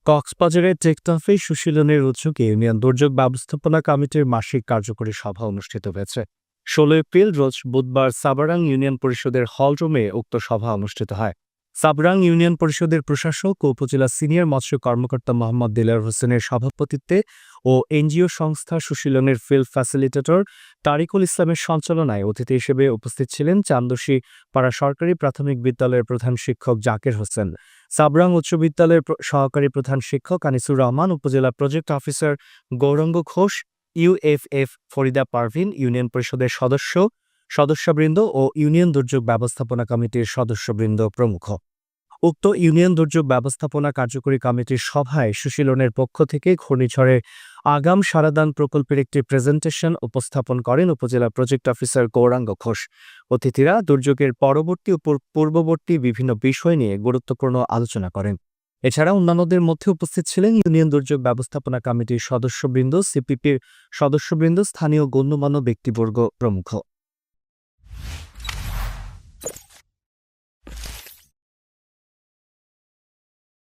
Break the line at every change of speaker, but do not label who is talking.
কক্সবাজারের টেকনাফে সুশীলনের উদ্যোগে ইউনিয়ন দুর্যোগ ব্যবস্থাপনা কমিটির মাসিক কার্যকরী সভা অনুষ্ঠিত হয়েছে। ১৬ এপ্রিল রোজ বুধবার সাবারাং ইউনিয়ন পরিষদের হল রুমে উক্ত সভা অনুষ্ঠিত হয়। সাবরাং ইউনিয়ন পরিষদের প্রশাসক ও উপজেলা সিনিয়র মৎস্য কর্মকর্তা মোহাম্মদ দিলার হোসেনের সভাপতিত্বে ও এনজিও সংস্থা সুশীলনের ফিল্ড ফ্যাসিলিটেটর তারিকুল ইসলামের সঞ্চালনায় অতিথি হিসেবে উপস্থিত ছিলেন চান্দশী পাড়া সরকারি প্রাথমিক বিদ্যালয়ের প্রধান শিক্ষক জাকের হোসেন, সাবরাং উচ্চ বিদ্যালয়ের সহকারী প্রধান শিক্ষক আনিসুর রহমান, উপজেলা project officer Gouranga Ghosh, UFF Farida Parvin, union পরিষদের সদস্যবৃন্দ ও ইউনিয়ন দুর্যোগ ব্যবস্থাপনা কমিটির সদস্যবৃন্দ প্রমুখ। উক্ত ইউনিয়ন দুর্যোগ ব্যবস্থাপনা কার্যকরী কমিটির সভায় সুশীলনের পক্ষ থেকে ঘূর্ণিঝড়ে আগাম সারাদান প্রকল্পের একটি প্রেজেন্টেশন উপস্থাপন করেন উপজেলা প্রজেক্ট অফিসার গৌরাঙ্গ ঘোষ। অতিথিরা দুর্যোগের পরবর্তী ও পূর্ববর্তী বিভিন্ন বিষয় নিয়ে গুরুত্বপূর্ণ আলোচনা করেন। এছাড়া অন্যান্যদের মধ্যে উপস্থিত ছিলেন ইউনিয়ন দুর্যোগ ব্যবস্থাপনা কমিটির সদস্যবৃন্দ, সিপিপির সদস্যবৃন্দ, স্থানীয় গণ্যমান্য ব্যক্তিবর্গ প্রমুখ।